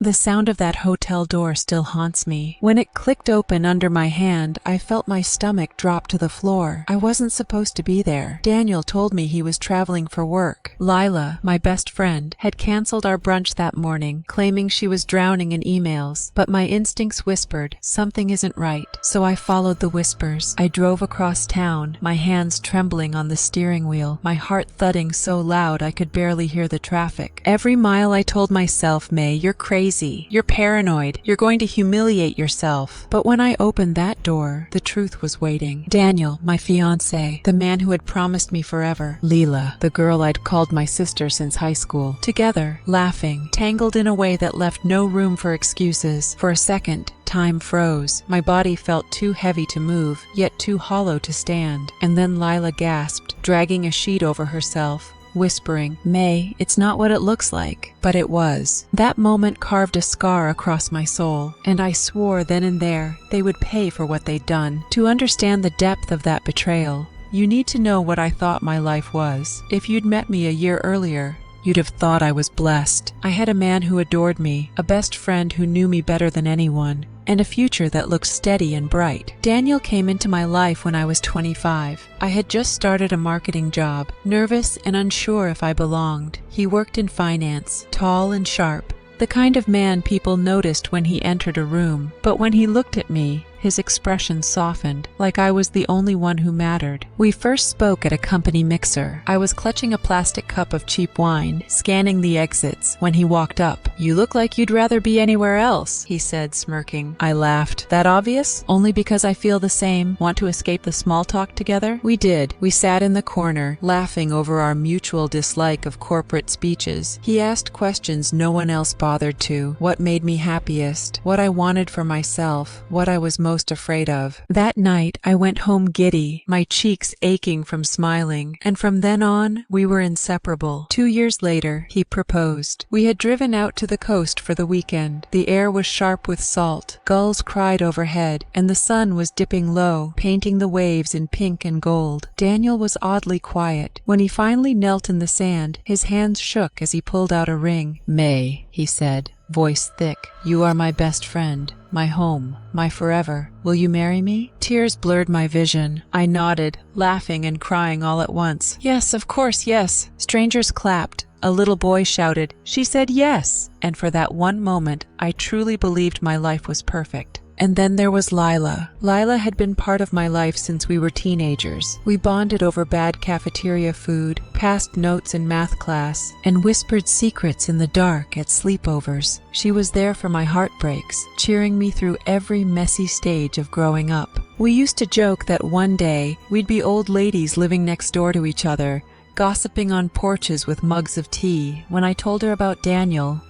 The sound of that hotel door still haunts me. When it clicked open under my hand, I felt my stomach drop to the floor. I wasn't supposed to be there. Daniel told me he was traveling for work. Lila, my best friend, had canceled our brunch that morning, claiming she was drowning in emails. But my instincts whispered, something isn't right. So I followed the whispers. I drove across town, my hands trembling on the steering wheel, my heart thudding so loud I could barely hear the traffic. Every mile I told myself, May, you're crazy. You're paranoid. You're going to humiliate yourself. But when I opened that door, the truth was waiting. Daniel, my fiancé, the man who had promised me forever. Lila, the girl I'd called my sister since high school. Together, laughing, tangled in a way that left no room for excuses. For a second, time froze. My body felt too heavy to move, yet too hollow to stand. And then Lila gasped, dragging a sheet over herself, whispering, May, it's not what it looks like. But it was. That moment carved a scar across my soul, and I swore then and there they would pay for what they'd done. To understand the depth of that betrayal, you need to know what I thought my life was. If you'd met me a year earlier, you'd have thought I was blessed. I had a man who adored me, a best friend who knew me better than anyone, and a future that looked steady and bright. Daniel came into my life when I was 25. I had just started a marketing job, nervous and unsure if I belonged. He worked in finance, tall and sharp, the kind of man people noticed when he entered a room. But when he looked at me, his expression softened, like I was the only one who mattered. We first spoke at a company mixer. I was clutching a plastic cup of cheap wine, scanning the exits, when he walked up. You look like you'd rather be anywhere else, he said, smirking. I laughed. That obvious? Only because I feel the same? Want to escape the small talk together? We did. We sat in the corner, laughing over our mutual dislike of corporate speeches. He asked questions no one else bothered to. What made me happiest? What I wanted for myself? What I was most afraid of. That night, I went home giddy, my cheeks aching from smiling, and from then on, we were inseparable. 2 years later, he proposed. We had driven out to the coast for the weekend. The air was sharp with salt, gulls cried overhead, and the sun was dipping low, painting the waves in pink and gold. Daniel was oddly quiet. When he finally knelt in the sand, his hands shook as he pulled out a ring. May, he said, voice thick, you are my best friend, my home, my forever. Will you marry me? Tears blurred my vision. I nodded, laughing and crying all at once. Yes, of course, yes. Strangers clapped. A little boy shouted. She said yes. And for that one moment, I truly believed my life was perfect. And then there was Lila. Lila had been part of my life since we were teenagers. We bonded over bad cafeteria food, passed notes in math class, and whispered secrets in the dark at sleepovers. She was there for my heartbreaks, cheering me through every messy stage of growing up. We used to joke that one day we'd be old ladies living next door to each other, gossiping on porches with mugs of tea. When I told her about Daniel,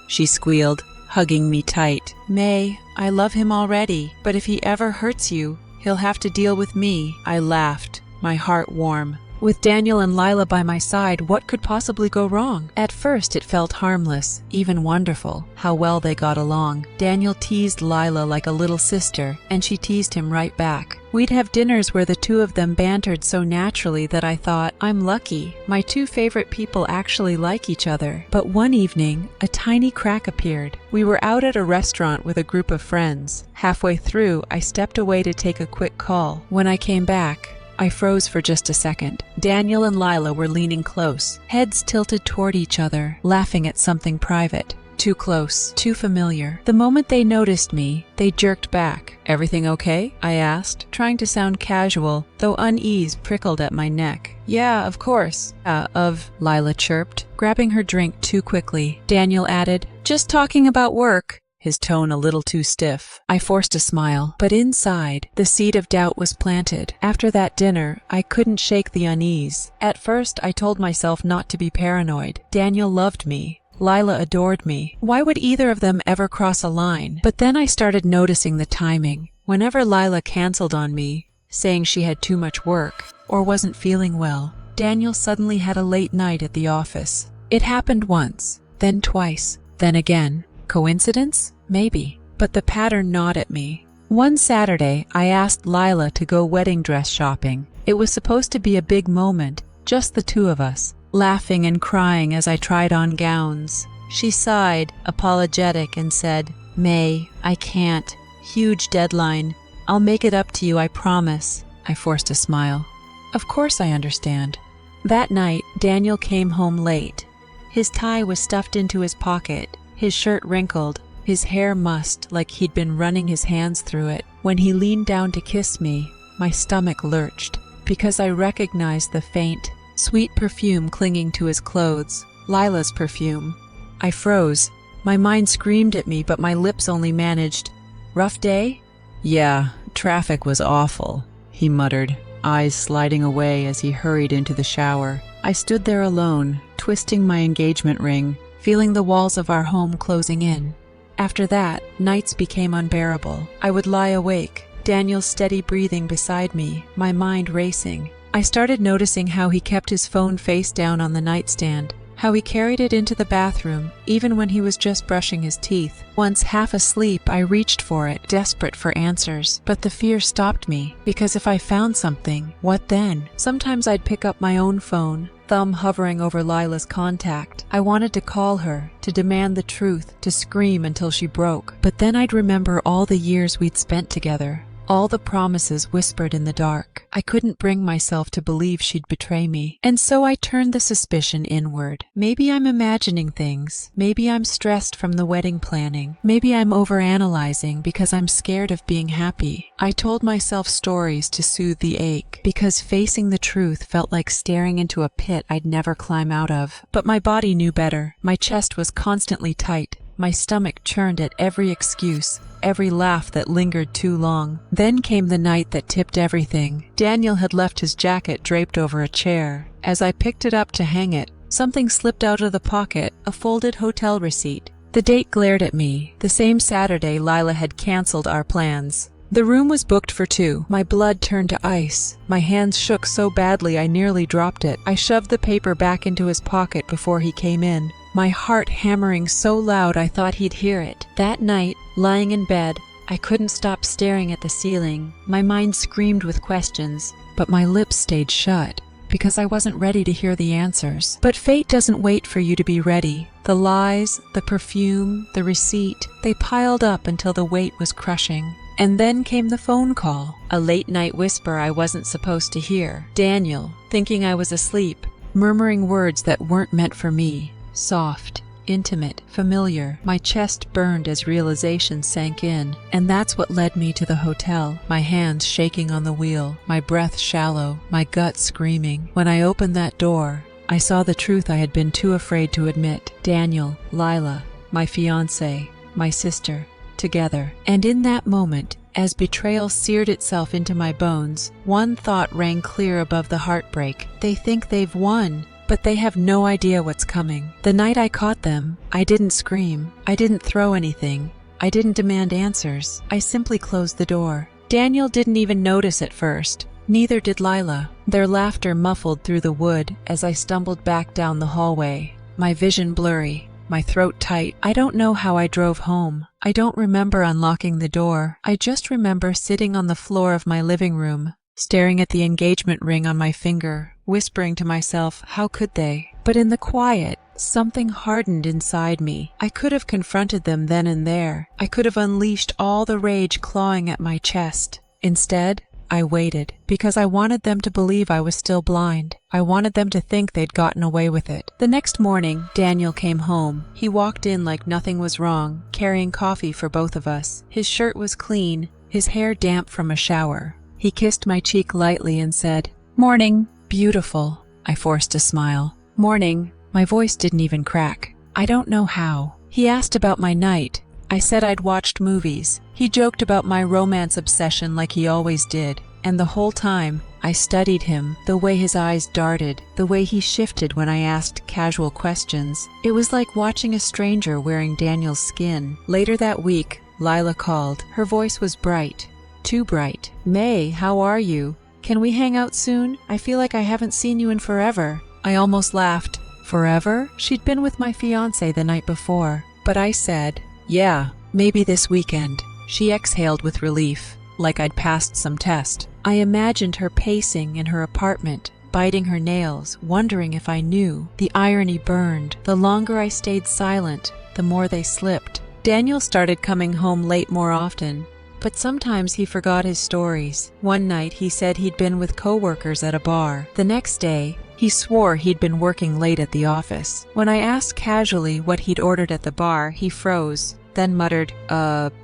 she squealed, hugging me tight. May, I love him already, but if he ever hurts you, he'll have to deal with me. I laughed, my heart warm. With Daniel and Lila by my side, what could possibly go wrong? At first it felt harmless, even wonderful, how well they got along. Daniel teased Lila like a little sister, and she teased him right back. We'd have dinners where the two of them bantered so naturally that I thought, I'm lucky. My two favorite people actually like each other. But one evening, a tiny crack appeared. We were out at a restaurant with a group of friends. Halfway through, I stepped away to take a quick call. When I came back, I froze for just a second. Daniel and Lila were leaning close, heads tilted toward each other, laughing at something private. Too close, too familiar. The moment they noticed me, they jerked back. Everything okay? I asked, trying to sound casual, though unease prickled at my neck. Yeah, of course. Lila chirped, grabbing her drink too quickly. Daniel added, just talking about work. His tone a little too stiff. I forced a smile, but inside, the seed of doubt was planted. After that dinner, I couldn't shake the unease. At first, I told myself not to be paranoid. Daniel loved me. Lila adored me. Why would either of them ever cross a line? But then I started noticing the timing. Whenever Lila canceled on me, saying she had too much work or wasn't feeling well, Daniel suddenly had a late night at the office. It happened once, then twice, then again. Coincidence? Maybe. But the pattern gnawed at me. One Saturday, I asked Lila to go wedding dress shopping. It was supposed to be a big moment, just the two of us, laughing and crying as I tried on gowns. She sighed, apologetic, and said, "May, I can't. Huge deadline. I'll make it up to you, I promise." I forced a smile. Of course I understand. That night, Daniel came home late. His tie was stuffed into his pocket, his shirt wrinkled, his hair mussed like he'd been running his hands through it. When he leaned down to kiss me, my stomach lurched, because I recognized the faint, sweet perfume clinging to his clothes, Lila's perfume. I froze. My mind screamed at me, but my lips only managed, "Rough day?" "Yeah, traffic was awful," he muttered, eyes sliding away as he hurried into the shower. I stood there alone, twisting my engagement ring, feeling the walls of our home closing in. After that, nights became unbearable. I would lie awake, Daniel's steady breathing beside me, my mind racing. I started noticing how he kept his phone face down on the nightstand, how he carried it into the bathroom, even when he was just brushing his teeth. Once half asleep, I reached for it, desperate for answers. But the fear stopped me, because if I found something, what then? Sometimes I'd pick up my own phone, thumb hovering over Lila's contact. I wanted to call her, to demand the truth, to scream until she broke. But then I'd remember all the years we'd spent together, all the promises whispered in the dark. I couldn't bring myself to believe she'd betray me. And so I turned the suspicion inward. Maybe I'm imagining things. Maybe I'm stressed from the wedding planning. Maybe I'm overanalyzing because I'm scared of being happy. I told myself stories to soothe the ache, because facing the truth felt like staring into a pit I'd never climb out of. But my body knew better. My chest was constantly tight. My stomach churned at every excuse, every laugh that lingered too long. Then came the night that tipped everything. Daniel had left his jacket draped over a chair. As I picked it up to hang it, something slipped out of the pocket, a folded hotel receipt. The date glared at me. The same Saturday Lila had canceled our plans. The room was booked for 2. My blood turned to ice. My hands shook so badly I nearly dropped it. I shoved the paper back into his pocket before he came in, my heart hammering so loud I thought he'd hear it. That night, lying in bed, I couldn't stop staring at the ceiling. My mind screamed with questions, but my lips stayed shut, because I wasn't ready to hear the answers. But fate doesn't wait for you to be ready. The lies, the perfume, the receipt, they piled up until the weight was crushing. And then came the phone call, a late-night whisper I wasn't supposed to hear. Daniel, thinking I was asleep, murmuring words that weren't meant for me. Soft, intimate, familiar. My chest burned as realization sank in. And that's what led me to the hotel, my hands shaking on the wheel, my breath shallow, my gut screaming. When I opened that door, I saw the truth I had been too afraid to admit. Daniel, Lila, my fiancé, my sister, together. And in that moment, as betrayal seared itself into my bones, one thought rang clear above the heartbreak. They think they've won, but they have no idea what's coming. The night I caught them, I didn't scream. I didn't throw anything. I didn't demand answers. I simply closed the door. Daniel didn't even notice at first. Neither did Lila. Their laughter muffled through the wood as I stumbled back down the hallway, my vision blurry, my throat tight. I don't know how I drove home. I don't remember unlocking the door. I just remember sitting on the floor of my living room, staring at the engagement ring on my finger, whispering to myself, how could they? But in the quiet, something hardened inside me. I could have confronted them then and there. I could have unleashed all the rage clawing at my chest. Instead, I waited, because I wanted them to believe I was still blind. I wanted them to think they'd gotten away with it. The next morning, Daniel came home. He walked in like nothing was wrong, carrying coffee for both of us. His shirt was clean, his hair damp from a shower. He kissed my cheek lightly and said, "Morning." "Beautiful." I forced a smile. "Morning." My voice didn't even crack. I don't know how. He asked about my night. I said I'd watched movies. He joked about my romance obsession like he always did. And the whole time, I studied him, the way his eyes darted, the way he shifted when I asked casual questions. It was like watching a stranger wearing Daniel's skin. Later that week, Lila called. Her voice was bright. Too bright. "May, how are you? Can we hang out soon? I feel like I haven't seen you in forever." I almost laughed. Forever? She'd been with my fiancé the night before. But I said, "Yeah, maybe this weekend." She exhaled with relief, like I'd passed some test. I imagined her pacing in her apartment, biting her nails, wondering if I knew. The irony burned. The longer I stayed silent, the more they slipped. Daniel started coming home late more often, but sometimes he forgot his stories. One night he said he'd been with coworkers at a bar. The next day, he swore he'd been working late at the office. When I asked casually what he'd ordered at the bar, he froze, then muttered,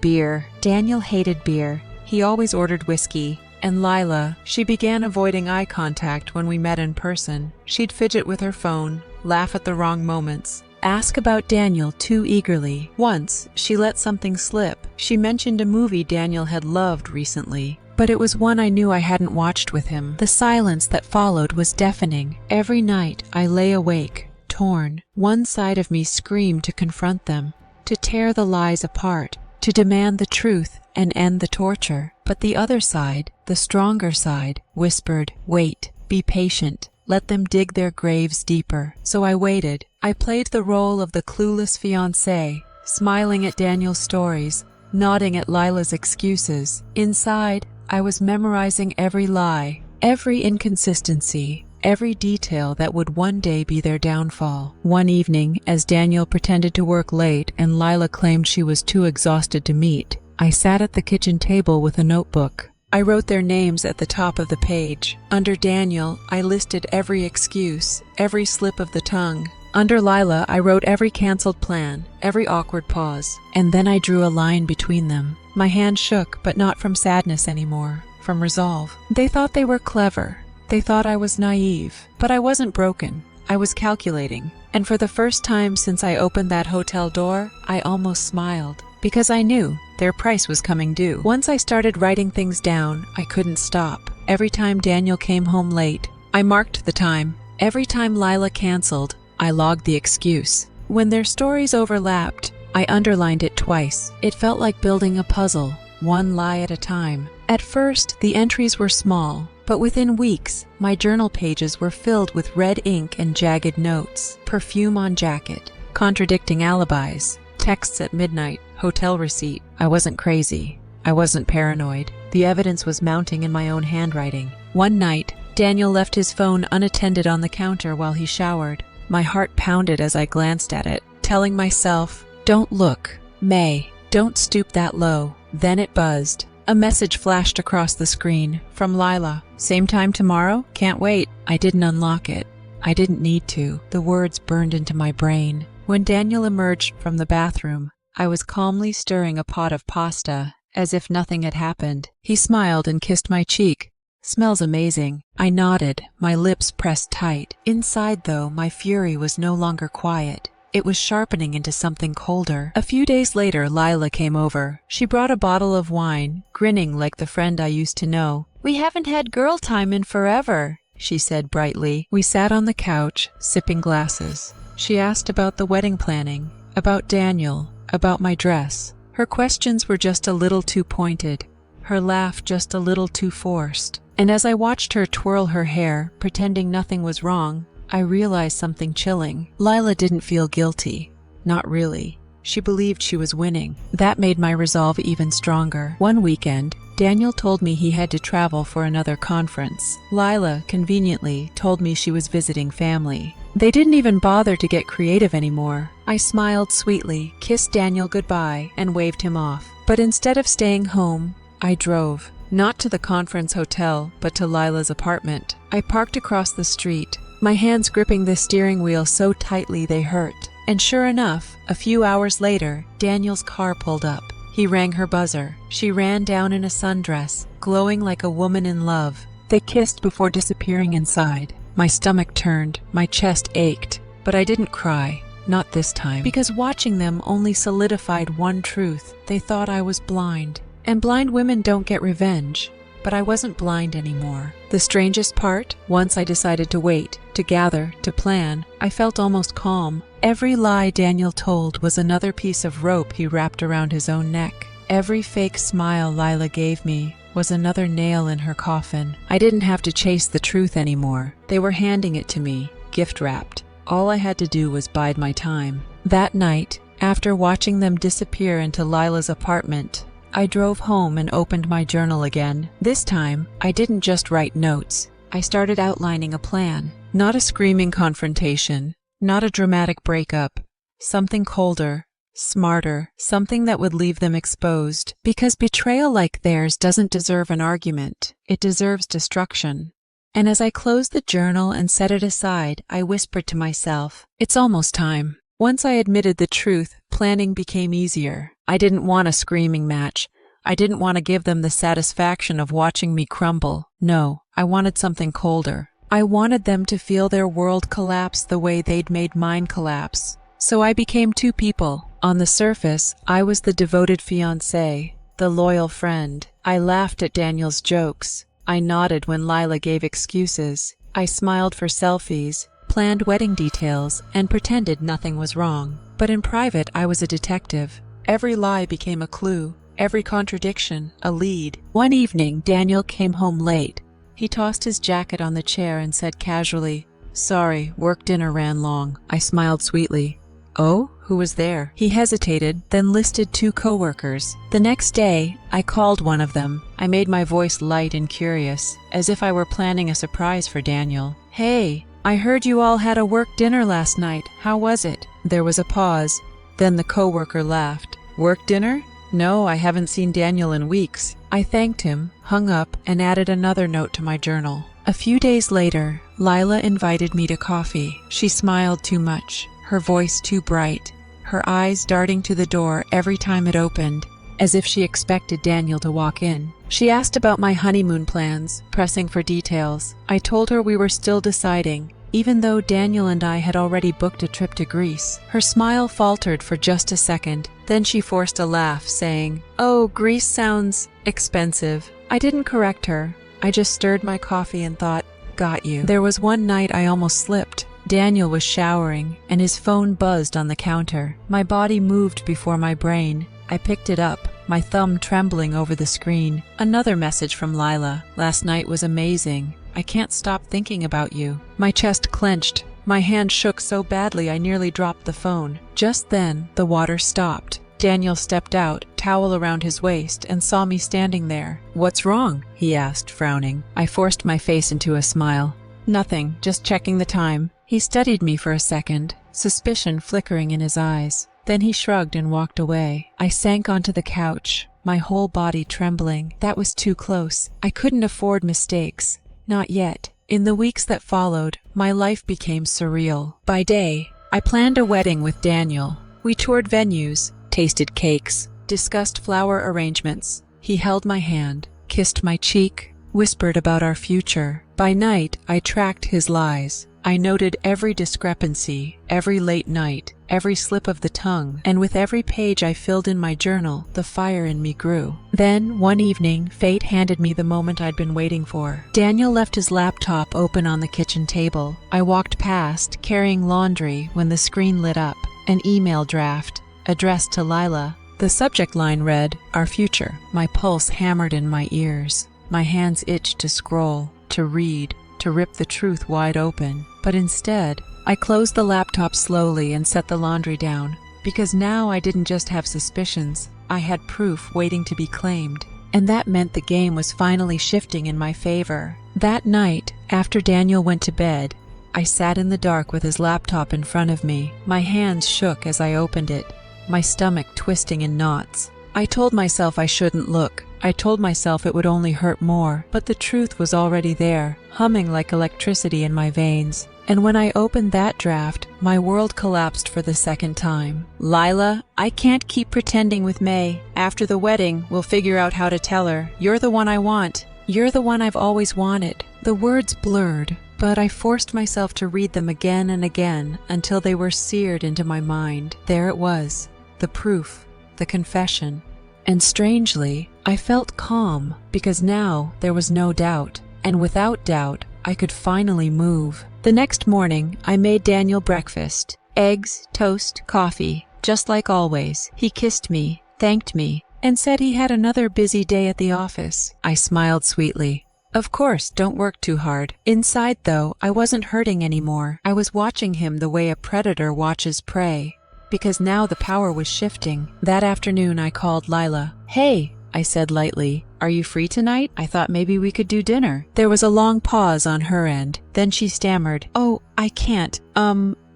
beer. Daniel hated beer. He always ordered whiskey. And Lila, she began avoiding eye contact when we met in person. She'd fidget with her phone, laugh at the wrong moments, ask about Daniel too eagerly. Once, she let something slip. She mentioned a movie Daniel had loved recently, but it was one I knew I hadn't watched with him. The silence that followed was deafening. Every night, I lay awake, torn. One side of me screamed to confront them, to tear the lies apart, to demand the truth and end the torture. But the other side, the stronger side, whispered, "Wait, be patient. Let them dig their graves deeper." So I waited. I played the role of the clueless fiancé, smiling at Daniel's stories, nodding at Lila's excuses. Inside, I was memorizing every lie, every inconsistency, every detail that would one day be their downfall. One evening, as Daniel pretended to work late and Lila claimed she was too exhausted to meet, I sat at the kitchen table with a notebook. I wrote their names at the top of the page. Under Daniel, I listed every excuse, every slip of the tongue. Under Lila, I wrote every canceled plan, every awkward pause. And then I drew a line between them. My hand shook, but not from sadness anymore, from resolve. They thought they were clever. They thought I was naive. But I wasn't broken. I was calculating. And for the first time since I opened that hotel door, I almost smiled. Because I knew their price was coming due. Once I started writing things down, I couldn't stop. Every time Daniel came home late, I marked the time. Every time Lila canceled, I logged the excuse. When their stories overlapped, I underlined it twice. It felt like building a puzzle, one lie at a time. At first, the entries were small, but within weeks, my journal pages were filled with red ink and jagged notes. Perfume on jacket, contradicting alibis, texts at midnight, hotel receipt. I wasn't crazy. I wasn't paranoid. The evidence was mounting in my own handwriting. One night, Daniel left his phone unattended on the counter while he showered. My heart pounded as I glanced at it, telling myself, "Don't look. May, don't stoop that low." Then it buzzed. A message flashed across the screen, from Lila. "Same time tomorrow? Can't wait." I didn't unlock it. I didn't need to. The words burned into my brain. When Daniel emerged from the bathroom, I was calmly stirring a pot of pasta, as if nothing had happened. He smiled and kissed my cheek. "Smells amazing." I nodded, my lips pressed tight. Inside, though, my fury was no longer quiet. It was sharpening into something colder. A few days later, Lila came over. She brought a bottle of wine, grinning like the friend I used to know. "We haven't had girl time in forever," she said brightly. We sat on the couch, sipping glasses. She asked about the wedding planning, about Daniel, about my dress. Her questions were just a little too pointed, her laugh just a little too forced. And as I watched her twirl her hair, pretending nothing was wrong, I realized something chilling. Lila didn't feel guilty. Not really. She believed she was winning. That made my resolve even stronger. One weekend, Daniel told me he had to travel for another conference. Lila, conveniently, told me she was visiting family. They didn't even bother to get creative anymore. I smiled sweetly, kissed Daniel goodbye, and waved him off. But instead of staying home, I drove. Not to the conference hotel, but to Lila's apartment. I parked across the street, my hands gripping the steering wheel so tightly they hurt. And sure enough, a few hours later, Daniel's car pulled up. He rang her buzzer. She ran down in a sundress, glowing like a woman in love. They kissed before disappearing inside. My stomach turned, my chest ached, but I didn't cry. Not this time. Because watching them only solidified one truth. They thought I was blind. And blind women don't get revenge. But I wasn't blind anymore. The strangest part, once I decided to wait, to gather, to plan, I felt almost calm. Every lie Daniel told was another piece of rope he wrapped around his own neck. Every fake smile Lila gave me was another nail in her coffin. I didn't have to chase the truth anymore. They were handing it to me, gift-wrapped. All I had to do was bide my time. That night, after watching them disappear into Lila's apartment, I drove home and opened my journal again. This time, I didn't just write notes. I started outlining a plan. Not a screaming confrontation, not a dramatic breakup. Something colder, smarter, something that would leave them exposed. Because betrayal like theirs doesn't deserve an argument. It deserves destruction. And as I closed the journal and set it aside, I whispered to myself, it's almost time. Once I admitted the truth, planning became easier. I didn't want a screaming match. I didn't want to give them the satisfaction of watching me crumble. No, I wanted something colder. I wanted them to feel their world collapse the way they'd made mine collapse. So I became two people. On the surface, I was the devoted fiancé, the loyal friend. I laughed at Daniel's jokes. I nodded when Lila gave excuses. I smiled for selfies, planned wedding details, and pretended nothing was wrong. But in private, I was a detective. Every lie became a clue, every contradiction a lead. One evening, Daniel came home late. He tossed his jacket on the chair and said casually, "Sorry, work dinner ran long." I smiled sweetly. "Oh, who was there?" He hesitated, then listed 2 coworkers. The next day, I called one of them. I made my voice light and curious, as if I were planning a surprise for Daniel. "Hey, I heard you all had a work dinner last night. How was it?" There was a pause. Then the coworker laughed. "Work dinner? No, I haven't seen Daniel in weeks." I thanked him, hung up, and added another note to my journal. A few days later, Lila invited me to coffee. She smiled too much, her voice too bright, her eyes darting to the door every time it opened, as if she expected Daniel to walk in. She asked about my honeymoon plans, pressing for details. I told her we were still deciding, even though Daniel and I had already booked a trip to Greece. Her smile faltered for just a second. Then she forced a laugh, saying, "Oh, Greece sounds expensive." I didn't correct her. I just stirred my coffee and thought, got you. There was one night I almost slipped. Daniel was showering, and his phone buzzed on the counter. My body moved before my brain. I picked it up, my thumb trembling over the screen. Another message from Lila. "Last night was amazing. I can't stop thinking about you." My chest clenched. My hand shook so badly I nearly dropped the phone. Just then, the water stopped. Daniel stepped out, towel around his waist, and saw me standing there. "What's wrong?" he asked, frowning. I forced my face into a smile. "Nothing, just checking the time." He studied me for a second, suspicion flickering in his eyes. Then he shrugged and walked away. I sank onto the couch, my whole body trembling. That was too close. I couldn't afford mistakes. Not yet. In the weeks that followed, my life became surreal. By day, I planned a wedding with Daniel. We toured venues, tasted cakes, discussed flower arrangements. He held my hand, kissed my cheek, whispered about our future. By night, I tracked his lies. I noted every discrepancy, every late night, every slip of the tongue, and with every page I filled in my journal, the fire in me grew. Then, one evening, fate handed me the moment I'd been waiting for. Daniel left his laptop open on the kitchen table. I walked past, carrying laundry, when the screen lit up. An email draft, addressed to Lila. The subject line read, "Our future." My pulse hammered in my ears. My hands itched to scroll, to read, to rip the truth wide open. But instead, I closed the laptop slowly and set the laundry down, because now I didn't just have suspicions, I had proof waiting to be claimed. And that meant the game was finally shifting in my favor. That night, after Daniel went to bed, I sat in the dark with his laptop in front of me. My hands shook as I opened it, my stomach twisting in knots. I told myself I shouldn't look. I told myself it would only hurt more, but the truth was already there, humming like electricity in my veins. And when I opened that draft, my world collapsed for the second time. "Lila, I can't keep pretending with May. After the wedding, we'll figure out how to tell her. You're the one I want. You're the one I've always wanted." The words blurred, but I forced myself to read them again and again until they were seared into my mind. There it was, the proof, the confession. And strangely, I felt calm, because now there was no doubt, and without doubt, I could finally move. The next morning, I made Daniel breakfast. Eggs, toast, coffee, just like always. He kissed me, thanked me, and said he had another busy day at the office. I smiled sweetly. Of course, don't work too hard. Inside, though, I wasn't hurting anymore. I was watching him the way a predator watches prey. Because now the power was shifting. That afternoon I called Lila. "Hey," I said lightly, "Are you free tonight? I thought maybe we could do dinner." There was a long pause on her end. Then she stammered, "Oh, I can't.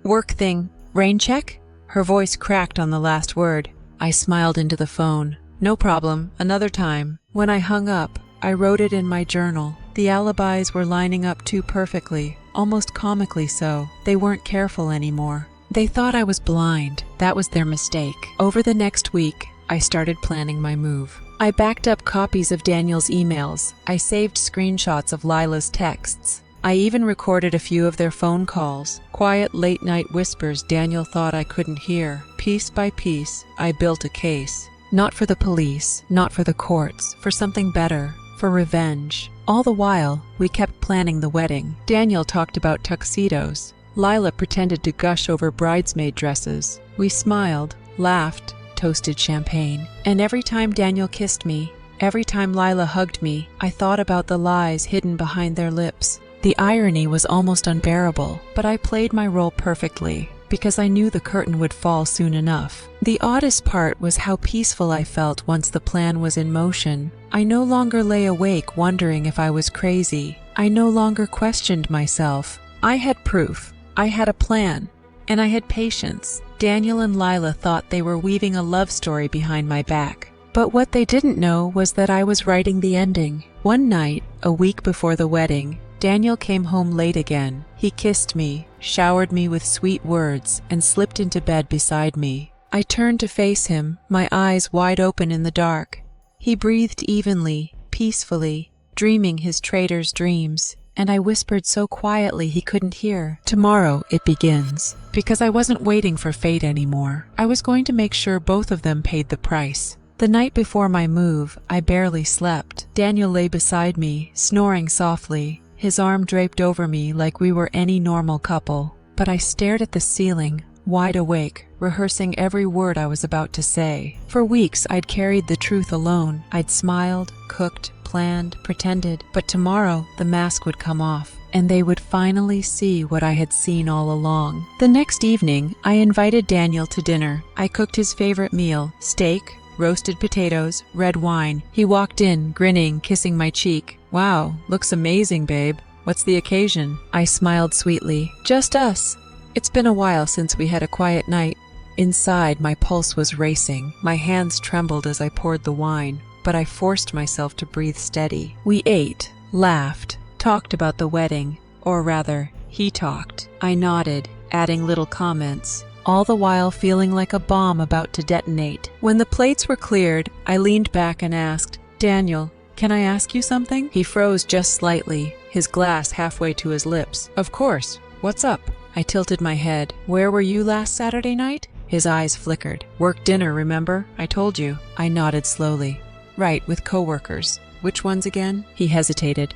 Work thing. Rain check?" Her voice cracked on the last word. I smiled into the phone. "No problem. Another time." When I hung up, I wrote it in my journal. The alibis were lining up too perfectly, almost comically so. They weren't careful anymore. They thought I was blind. That was their mistake. Over the next week, I started planning my move. I backed up copies of Daniel's emails. I saved screenshots of Lila's texts. I even recorded a few of their phone calls, quiet late-night whispers Daniel thought I couldn't hear. Piece by piece, I built a case. Not for the police, not for the courts, for something better, for revenge. All the while, we kept planning the wedding. Daniel talked about tuxedos. Lila pretended to gush over bridesmaid dresses. We smiled, laughed, toasted champagne. And every time Daniel kissed me, every time Lila hugged me, I thought about the lies hidden behind their lips. The irony was almost unbearable, but I played my role perfectly, because I knew the curtain would fall soon enough. The oddest part was how peaceful I felt once the plan was in motion. I no longer lay awake wondering if I was crazy. I no longer questioned myself. I had proof. I had a plan. And I had patience. Daniel and Lila thought they were weaving a love story behind my back. But what they didn't know was that I was writing the ending. One night, a week before the wedding, Daniel came home late again. He kissed me, showered me with sweet words, and slipped into bed beside me. I turned to face him, my eyes wide open in the dark. He breathed evenly, peacefully, dreaming his traitor's dreams, and I whispered so quietly he couldn't hear, "Tomorrow it begins." Because I wasn't waiting for fate anymore. I was going to make sure both of them paid the price. The night before my move, I barely slept. Daniel lay beside me, snoring softly, his arm draped over me like we were any normal couple. But I stared at the ceiling, wide awake, rehearsing every word I was about to say. For weeks, I'd carried the truth alone. I'd smiled, cooked, planned, pretended. But tomorrow, the mask would come off, and they would finally see what I had seen all along. The next evening, I invited Daniel to dinner. I cooked his favorite meal, steak, roasted potatoes, red wine. He walked in, grinning, kissing my cheek. "Wow, looks amazing, babe. What's the occasion?" I smiled sweetly. "Just us. It's been a while since we had a quiet night." Inside, my pulse was racing. My hands trembled as I poured the wine, but I forced myself to breathe steady. We ate, laughed, talked about the wedding, or rather, he talked. I nodded, adding little comments, all the while feeling like a bomb about to detonate. When the plates were cleared, I leaned back and asked, "Daniel, can I ask you something?" He froze just slightly, his glass halfway to his lips. "Of course. What's up?" I tilted my head. "Where were you last Saturday night?" His eyes flickered. "Work dinner, remember? I told you." I nodded slowly. "Right, with coworkers. Which ones again?" He hesitated.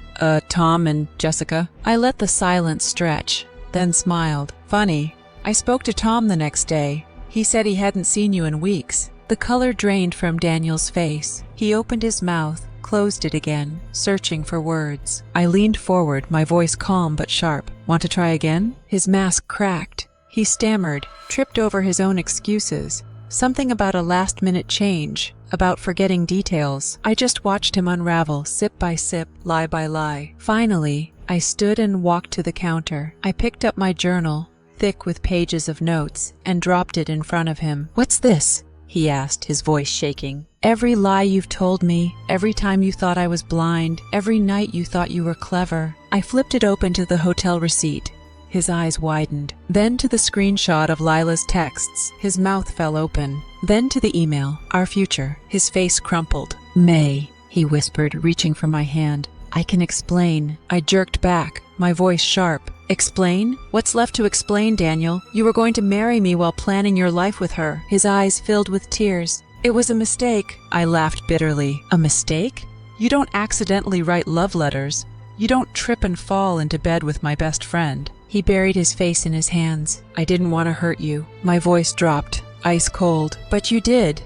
Tom and Jessica." I let the silence stretch, then smiled. "Funny. I spoke to Tom the next day. He said he hadn't seen you in weeks." The color drained from Daniel's face. He opened his mouth, closed it again, searching for words. I leaned forward, my voice calm but sharp. "Want to try again?" His mask cracked. He stammered, tripped over his own excuses. Something about a last-minute change, about forgetting details. I just watched him unravel, sip by sip, lie by lie. Finally, I stood and walked to the counter. I picked up my journal, thick with pages of notes, and dropped it in front of him. "What's this?" he asked, his voice shaking. "Every lie you've told me, every time you thought I was blind, every night you thought you were clever." I flipped it open to the hotel receipt. His eyes widened. Then to the screenshot of Lila's texts. His mouth fell open. Then to the email, our future. His face crumpled. "May," he whispered, reaching for my hand. "I can explain." I jerked back, my voice sharp. "Explain? What's left to explain, Daniel? You were going to marry me while planning your life with her." His eyes filled with tears. "It was a mistake." I laughed bitterly. "A mistake? You don't accidentally write love letters. You don't trip and fall into bed with my best friend." He buried his face in his hands. "I didn't want to hurt you." My voice dropped, ice cold. "But you did.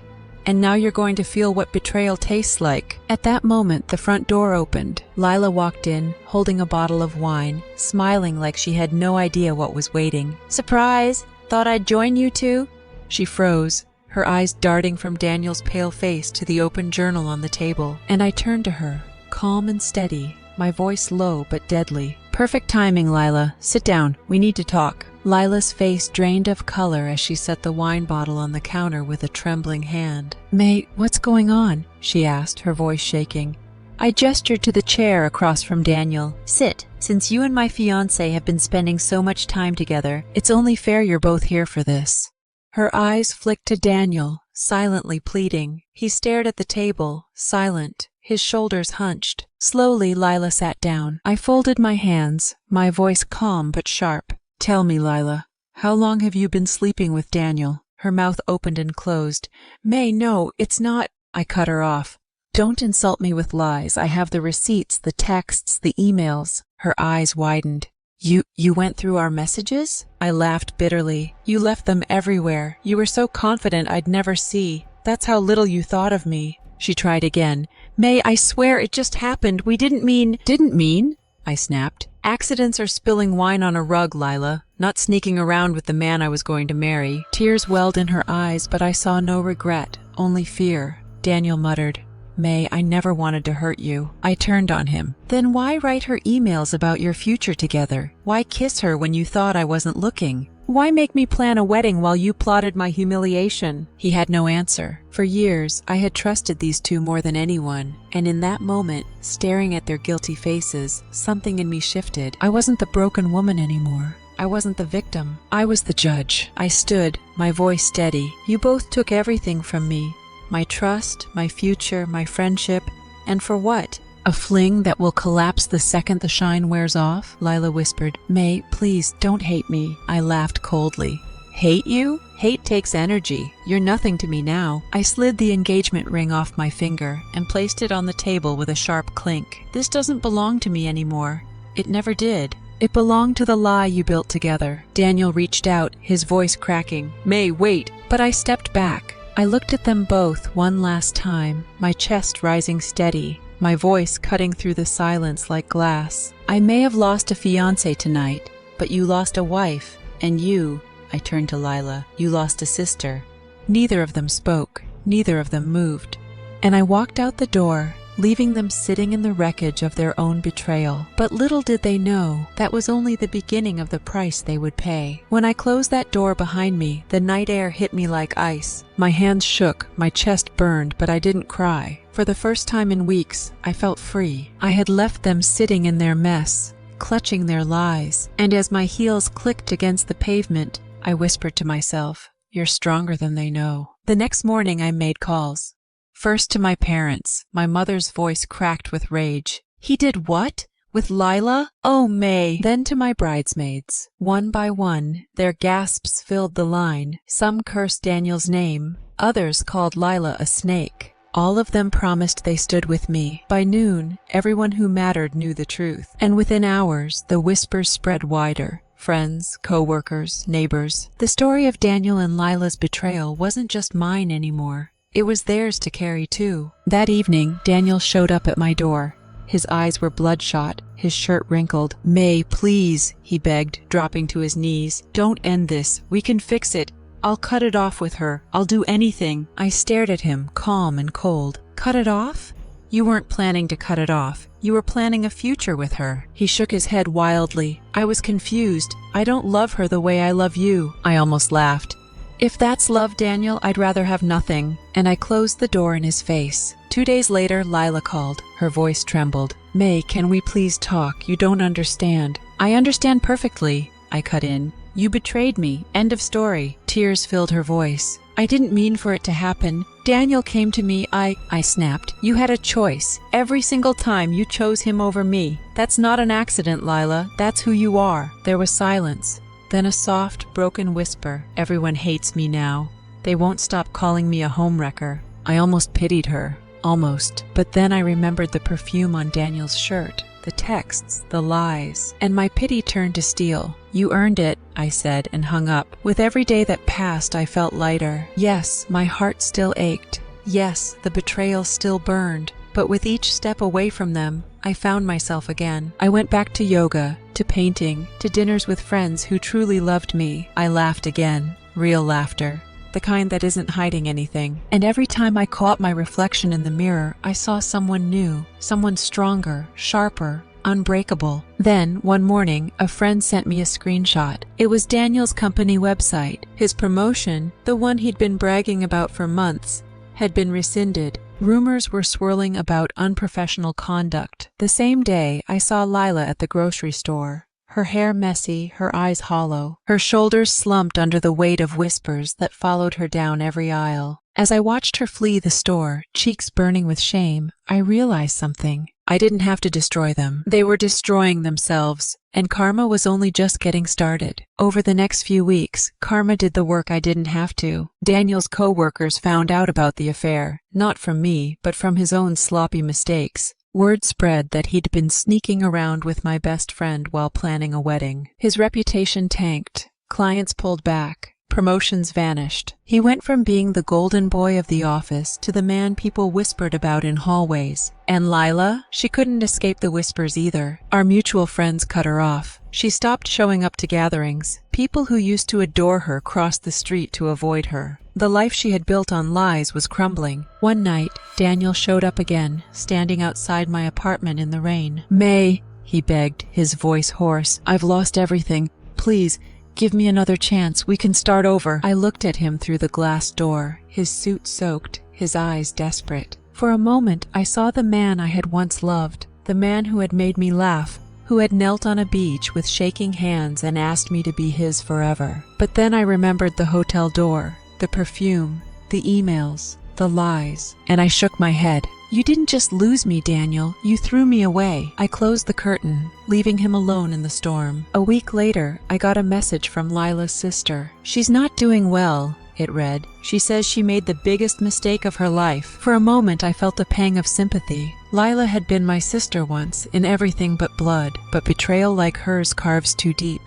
And now you're going to feel what betrayal tastes like." At that moment, the front door opened. Lila walked in, holding a bottle of wine, smiling like she had no idea what was waiting. "Surprise! Thought I'd join you two?" She froze, her eyes darting from Daniel's pale face to the open journal on the table, and I turned to her, calm and steady, my voice low but deadly. "Perfect timing, Lila. Sit down. We need to talk." Lila's face drained of color as she set the wine bottle on the counter with a trembling hand. "May, what's going on?" she asked, her voice shaking. I gestured to the chair across from Daniel. "Sit. Since you and my fiancé have been spending so much time together, it's only fair you're both here for this." Her eyes flicked to Daniel, silently pleading. He stared at the table, silent, his shoulders hunched. Slowly, Lila sat down. I folded my hands, my voice calm but sharp. "Tell me, Lila, how long have you been sleeping with Daniel?" Her mouth opened and closed. "May, no, it's not—" I cut her off. "Don't insult me with lies. I have the receipts, the texts, the emails." Her eyes widened. You went through our messages?" I laughed bitterly. "You left them everywhere. You were so confident I'd never see. That's how little you thought of me." She tried again. "May, I swear it just happened. We didn't mean—" "Didn't mean?" I snapped. "Accidents are spilling wine on a rug, Lila, not sneaking around with the man I was going to marry." Tears welled in her eyes, but I saw no regret, only fear. Daniel muttered, "May, I never wanted to hurt you." I turned on him. "Then why write her emails about your future together? Why kiss her when you thought I wasn't looking? Why make me plan a wedding while you plotted my humiliation?" He had no answer. For years, I had trusted these two more than anyone, and in that moment, staring at their guilty faces, something in me shifted. I wasn't the broken woman anymore. I wasn't the victim. I was the judge. I stood, my voice steady. "You both took everything from me. My trust, my future, my friendship, and for what? A fling that will collapse the second the shine wears off?" Lila whispered. "May, please, don't hate me." I laughed coldly. "Hate you? Hate takes energy. You're nothing to me now." I slid the engagement ring off my finger and placed it on the table with a sharp clink. "This doesn't belong to me anymore. It never did. It belonged to the lie you built together." Daniel reached out, his voice cracking. "May, wait!" But I stepped back. I looked at them both one last time, my chest rising steady, my voice cutting through the silence like glass. "I may have lost a fiancé tonight, but you lost a wife, and you," I turned to Lila, "you lost a sister." Neither of them spoke, neither of them moved, and I walked out the door, leaving them sitting in the wreckage of their own betrayal. But little did they know, that was only the beginning of the price they would pay. When I closed that door behind me, the night air hit me like ice. My hands shook, my chest burned, but I didn't cry. For the first time in weeks, I felt free. I had left them sitting in their mess, clutching their lies, and as my heels clicked against the pavement, I whispered to myself, "You're stronger than they know." The next morning I made calls. First to my parents. My mother's voice cracked with rage. "He did what? With Lila? Oh, May!" Then to my bridesmaids. One by one, their gasps filled the line. Some cursed Daniel's name. Others called Lila a snake. All of them promised they stood with me. By noon, everyone who mattered knew the truth. And within hours, the whispers spread wider. Friends, co-workers, neighbors. The story of Daniel and Lila's betrayal wasn't just mine anymore. It was theirs to carry too. That evening, Daniel showed up at my door. His eyes were bloodshot, his shirt wrinkled. "May, please," he begged, dropping to his knees. "Don't end this. We can fix it. I'll cut it off with her. I'll do anything." I stared at him, calm and cold. "Cut it off? You weren't planning to cut it off. You were planning a future with her." He shook his head wildly. I was confused. "I don't love her the way I love you." I almost laughed. "If that's love, Daniel, I'd rather have nothing." And I closed the door in his face. 2 days later, Lila called. Her voice trembled. "May, can we please talk? You don't understand." "I understand perfectly," I cut in. "You betrayed me. End of story." Tears filled her voice. "I didn't mean for it to happen. Daniel came to me. I snapped. You had a choice. Every single time you chose him over me. That's not an accident, Lila. That's who you are." There was silence. Then a soft, broken whisper. "Everyone hates me now. They won't stop calling me a homewrecker." I almost pitied her. Almost. But then I remembered the perfume on Daniel's shirt, the texts, the lies, and my pity turned to steel. "You earned it," I said, and hung up. With every day that passed, I felt lighter. Yes, my heart still ached. Yes, the betrayal still burned. But with each step away from them, I found myself again. I went back to yoga, to painting, to dinners with friends who truly loved me. I laughed again. Real laughter. the kind that isn't hiding anything. And every time I caught my reflection in the mirror, I saw someone new, someone stronger, sharper, unbreakable. Then, one morning, a friend sent me a screenshot. It was Daniel's company website. His promotion, the one he'd been bragging about for months, had been rescinded. Rumors were swirling about unprofessional conduct. The same day, I saw Lila at the grocery store. Her hair messy, her eyes hollow, her shoulders slumped under the weight of whispers that followed her down every aisle. As I watched her flee the store, cheeks burning with shame, I realized something. I didn't have to destroy them. They were destroying themselves, and karma was only just getting started. Over the next few weeks, karma did the work I didn't have to. Daniel's co-workers found out about the affair, not from me, but from his own sloppy mistakes. Word spread that he'd been sneaking around with my best friend while planning a wedding. His reputation tanked. Clients pulled back. Promotions vanished. He went from being the golden boy of the office to the man people whispered about in hallways. And Lila? She couldn't escape the whispers either. Our mutual friends cut her off. She stopped showing up to gatherings. People who used to adore her crossed the street to avoid her. The life she had built on lies was crumbling. One night, Daniel showed up again, standing outside my apartment in the rain. "May," he begged, his voice hoarse, "I've lost everything. Please, give me another chance. We can start over." I looked at him through the glass door, his suit soaked, his eyes desperate. For a moment, I saw the man I had once loved, the man who had made me laugh, who had knelt on a beach with shaking hands and asked me to be his forever. But then I remembered the hotel door, the perfume, the emails, the lies, and I shook my head. "You didn't just lose me, Daniel. You threw me away." I closed the curtain, leaving him alone in the storm. A week later, I got a message from Lila's sister. "She's not doing well," it read. "She says she made the biggest mistake of her life." For a moment, I felt a pang of sympathy. Lila had been my sister once, in everything but blood, but betrayal like hers carves too deep.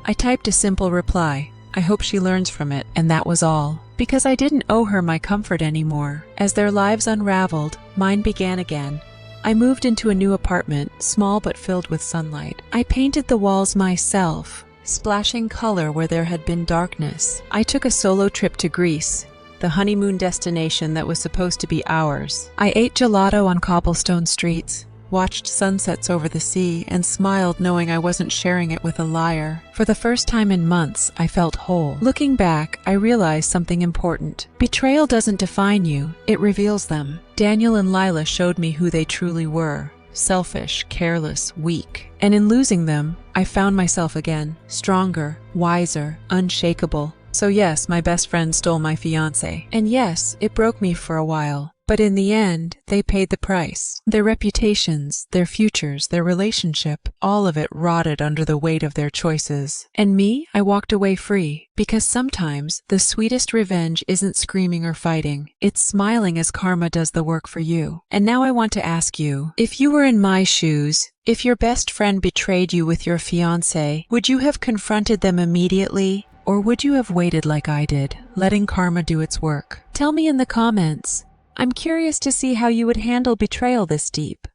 I typed a simple reply. I hope she learns from it, and that was all. Because I didn't owe her my comfort anymore. As their lives unraveled, mine began again. I moved into a new apartment, small but filled with sunlight. I painted the walls myself, splashing color where there had been darkness. I took a solo trip to Greece, the honeymoon destination that was supposed to be ours. I ate gelato on cobblestone streets, watched sunsets over the sea, and smiled knowing I wasn't sharing it with a liar. For the first time in months, I felt whole. Looking back, I realized something important. Betrayal doesn't define you, it reveals them. Daniel and Lila showed me who they truly were. Selfish, careless, weak. And in losing them, I found myself again, stronger, wiser, unshakable. So yes, my best friend stole my fiancé. And yes, it broke me for a while. But in the end, they paid the price. Their reputations, their futures, their relationship, all of it rotted under the weight of their choices. And me, I walked away free. Because sometimes, the sweetest revenge isn't screaming or fighting. It's smiling as karma does the work for you. And now I want to ask you, if you were in my shoes, if your best friend betrayed you with your fiancé, would you have confronted them immediately? Or would you have waited like I did, letting karma do its work? Tell me in the comments. I'm curious to see how you would handle betrayal this deep.